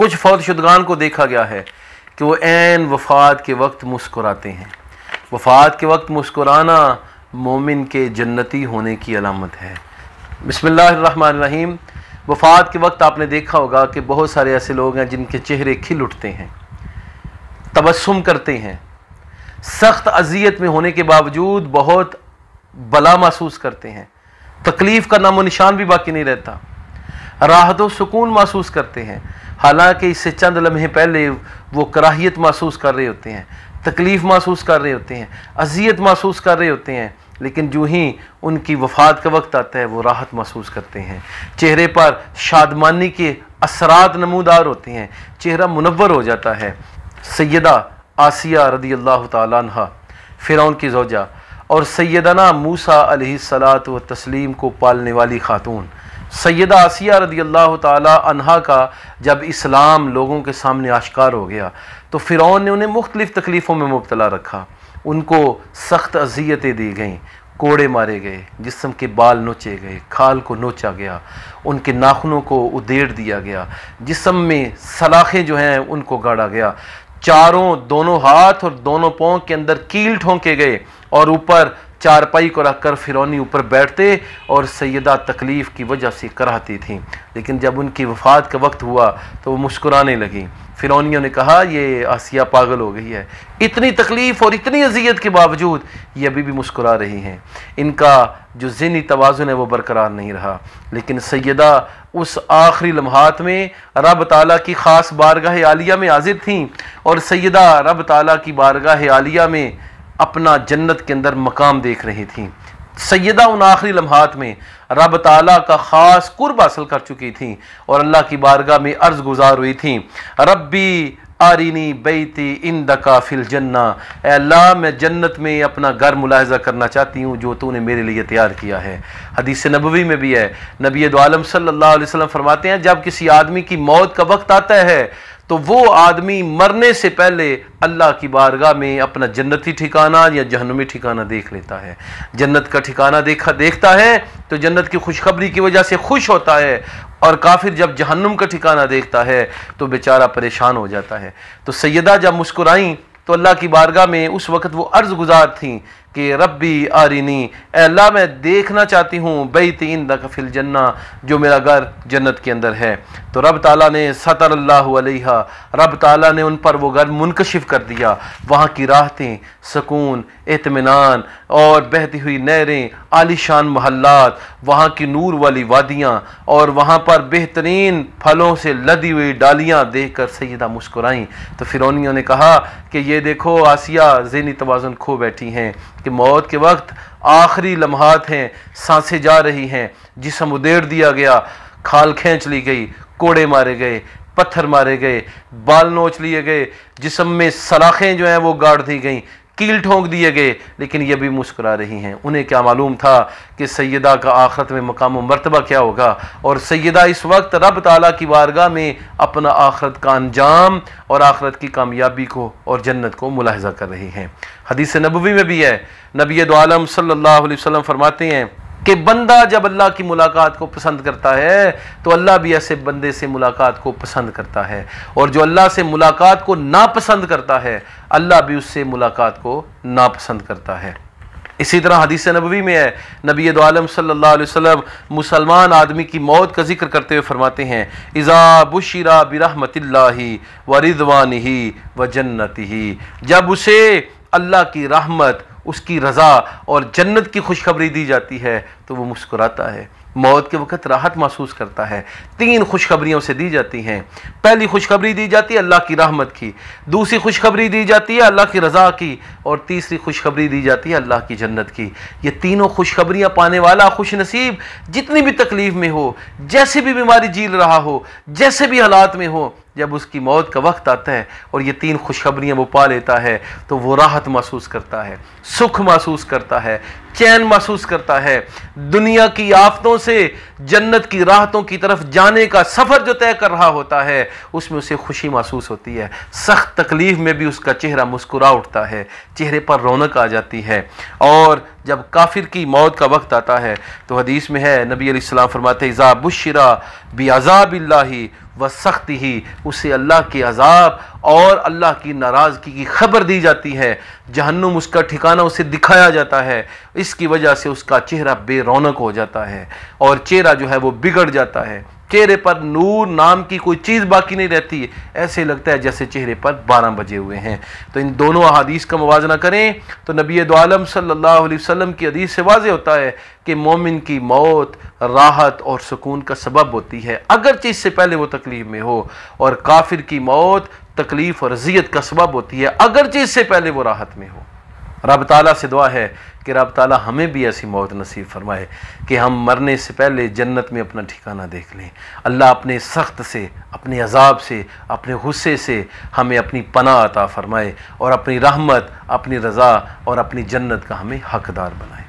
کچھ فوت شدگان کو دیکھا گیا ہے کہ وہ عین وفات کے وقت مسکراتے ہیں۔ وفات کے وقت مسکرانا مومن کے جنتی ہونے کی علامت ہے۔ بسم اللہ الرحمن الرحیم۔ وفات کے وقت آپ نے دیکھا ہوگا کہ بہت سارے ایسے لوگ ہیں جن کے چہرے کھل اٹھتے ہیں، تبسم کرتے ہیں، سخت اذیت میں ہونے کے باوجود بہت بلا محسوس کرتے ہیں، تکلیف کا نام و نشان بھی باقی نہیں رہتا، راحت و سکون محسوس کرتے ہیں، حالانکہ اس سے چند لمحے پہلے وہ کراہیت محسوس کر رہے ہوتے ہیں، تکلیف محسوس کر رہے ہوتے ہیں، اذیت محسوس کر رہے ہوتے ہیں، لیکن جو ہی ان کی وفات کا وقت آتا ہے وہ راحت محسوس کرتے ہیں، چہرے پر شادمانی کے اثرات نمودار ہوتے ہیں، چہرہ منور ہو جاتا ہے۔ سیدہ آسیہ رضی اللہ تعالیٰ عنہ، فرعون کی زوجہ، اور سیدنا موسیٰ علیہ الصلاۃ والتسلیم کو پالنے والی خاتون سیدہ آسیہ رضی اللہ تعالیٰ عنہ کا جب اسلام لوگوں کے سامنے آشکار ہو گیا تو فرعون نے انہیں مختلف تکلیفوں میں مبتلا رکھا، ان کو سخت اذیتیں دی گئیں، کوڑے مارے گئے، جسم کے بال نوچے گئے، کھال کو نوچا گیا، ان کے ناخنوں کو ادیڑ دیا گیا، جسم میں سلاخیں جو ہیں ان کو گاڑا گیا، چاروں دونوں ہاتھ اور دونوں پاؤں کے اندر کیل ٹھونکے گئے، اور اوپر چارپائی کو رکھ کر فرعونی اوپر بیٹھتے اور سیدہ تکلیف کی وجہ سے کراہتی تھیں، لیکن جب ان کی وفات کا وقت ہوا تو وہ مسکرانے لگیں۔ فرعونیوں نے کہا یہ آسیہ پاگل ہو گئی ہے، اتنی تکلیف اور اتنی اذیت کے باوجود یہ ابھی بھی مسکرا رہی ہیں، ان کا جو ذہنی توازن ہے وہ برقرار نہیں رہا۔ لیکن سیدہ اس آخری لمحات میں رب تعالیٰ کی خاص بارگاہ عالیہ میں حاضر تھیں، اور سیدہ رب تعالیٰ کی بارگاہ عالیہ میں اپنا جنت کے اندر مقام دیکھ رہی تھیں۔ سیدہ ان آخری لمحات میں رب تعالیٰ کا خاص قرب حاصل کر چکی تھیں اور اللہ کی بارگاہ میں عرض گزار ہوئی تھیں، ربی آرینی بیتی اندکا فی الجنہ، اے اللہ میں جنت میں اپنا گھر ملاحظہ کرنا چاہتی ہوں جو تو نے میرے لیے تیار کیا ہے۔ حدیث نبوی میں بھی ہے، نبی دو عالم صلی اللہ علیہ وسلم فرماتے ہیں جب کسی آدمی کی موت کا وقت آتا ہے تو وہ آدمی مرنے سے پہلے اللہ کی بارگاہ میں اپنا جنتی ٹھکانہ یا جہنمی ٹھکانہ دیکھ لیتا ہے، جنت کا ٹھکانہ دیکھتا ہے تو جنت کی خوشخبری کی وجہ سے خوش ہوتا ہے، اور کافر جب جہنم کا ٹھکانہ دیکھتا ہے تو بیچارہ پریشان ہو جاتا ہے۔ تو سیدہ جب مسکرائیں تو اللہ کی بارگاہ میں اس وقت وہ عرض گزار تھیں کہ ربی آرینی، اے اللہ میں دیکھنا چاہتی ہوں بیتی اندک فی الجنہ، جو میرا گھر جنت کے اندر ہے۔ تو رب تعالیٰ نے ستر اللہ علیہ، رب تعالیٰ نے ان پر وہ گھر منکشف کر دیا، وہاں کی راحتیں، سکون، اطمینان اور بہتی ہوئی نہریں، عالی شان محلات، وہاں کی نور والی وادیاں، اور وہاں پر بہترین پھلوں سے لدی ہوئی ڈالیاں دیکھ کر سیدہ مسکرائیں۔ تو فرعونیوں نے کہا کہ یہ دیکھو آسیہ ذہنی توازن کھو بیٹھی ہیں کہ موت کے وقت آخری لمحات ہیں، سانسیں جا رہی ہیں، جسم ادیڑ دیا گیا، کھال کھینچ لی گئی، کوڑے مارے گئے، پتھر مارے گئے، بال نوچ لیے گئے، جسم میں سلاخیں جو ہیں وہ گاڑ دی گئیں، کیل ٹھونک دیے گئے، لیکن یہ بھی مسکرا رہی ہیں۔ انہیں کیا معلوم تھا کہ سیدہ کا آخرت میں مقام و مرتبہ کیا ہوگا، اور سیدہ اس وقت رب تعالیٰ کی بارگاہ میں اپنا آخرت کا انجام اور آخرت کی کامیابی کو اور جنت کو ملاحظہ کر رہی ہیں۔ حدیث نبوی میں بھی ہے، نبی دو عالم صلی اللہ علیہ وسلم فرماتے ہیں کہ بندہ جب اللہ کی ملاقات کو پسند کرتا ہے تو اللہ بھی ایسے بندے سے ملاقات کو پسند کرتا ہے، اور جو اللہ سے ملاقات کو ناپسند کرتا ہے اللہ بھی اس سے ملاقات کو ناپسند کرتا ہے۔ اسی طرح حدیث نبوی میں ہے، نبی دو عالم صلی اللہ علیہ وسلم مسلمان آدمی کی موت کا ذکر کرتے ہوئے فرماتے ہیں، اذا بشر برحمت اللہ ورضوانہ وجنتہ، جب اسے اللہ کی رحمت، اس کی رضا اور جنت کی خوشخبری دی جاتی ہے تو وہ مسکراتا ہے، موت کے وقت راحت محسوس کرتا ہے۔ 3 خوشخبریوں سے دی جاتی ہیں، پہلی خوشخبری دی جاتی ہے اللہ کی رحمت کی، دوسری خوشخبری دی جاتی ہے اللہ کی رضا کی، اور تیسری خوشخبری دی جاتی ہے اللہ کی جنت کی۔ یہ تینوں خوشخبریاں پانے والا خوش نصیب جتنی بھی تکلیف میں ہو، جیسے بھی بیماری جھیل رہا ہو، جیسے بھی حالات میں ہو، جب اس کی موت کا وقت آتا ہے اور یہ 3 خوشخبریاں وہ پا لیتا ہے تو وہ راحت محسوس کرتا ہے، سکھ محسوس کرتا ہے، چین محسوس کرتا ہے، دنیا کی آفتوں سے جنت کی راحتوں کی طرف جانے کا سفر جو طے کر رہا ہوتا ہے اس میں اسے خوشی محسوس ہوتی ہے، سخت تکلیف میں بھی اس کا چہرہ مسکرا اٹھتا ہے، چہرے پر رونق آ جاتی ہے۔ اور جب کافر کی موت کا وقت آتا ہے تو حدیث میں ہے، نبی علیہ السلام فرماتے ہیں اذا بشر بعذاب اللہ و سختی ہی، اسے اللہ کے عذاب اور اللہ کی ناراضگی کی خبر دی جاتی ہے، جہنم اس کا ٹھکانہ اسے دکھایا جاتا ہے، اس کی وجہ سے اس کا چہرہ بے رونق ہو جاتا ہے اور چہرہ جو ہے وہ بگڑ جاتا ہے، چہرے پر نور نام کی کوئی چیز باقی نہیں رہتی، ایسے لگتا ہے جیسے چہرے پر 12 بجے ہوئے ہیں۔ تو ان دونوں احادیث کا موازنہ کریں تو نبی دو عالم صلی اللہ علیہ وسلم کی حدیث سے واضح ہوتا ہے کہ مومن کی موت راحت اور سکون کا سبب ہوتی ہے، اگرچہ اس سے پہلے وہ تکلیف میں ہو، اور کافر کی موت تکلیف اور اذیت کا سبب ہوتی ہے، اگرچہ اس سے پہلے وہ راحت میں ہو۔ رب تعالیٰ سے دعا ہے کہ رب تعالیٰ ہمیں بھی ایسی موت نصیب فرمائے کہ ہم مرنے سے پہلے جنت میں اپنا ٹھکانہ دیکھ لیں۔ اللہ اپنے سخت سے، اپنے عذاب سے، اپنے غصے سے ہمیں اپنی پناہ عطا فرمائے اور اپنی رحمت، اپنی رضا اور اپنی جنت کا ہمیں حقدار بنائے۔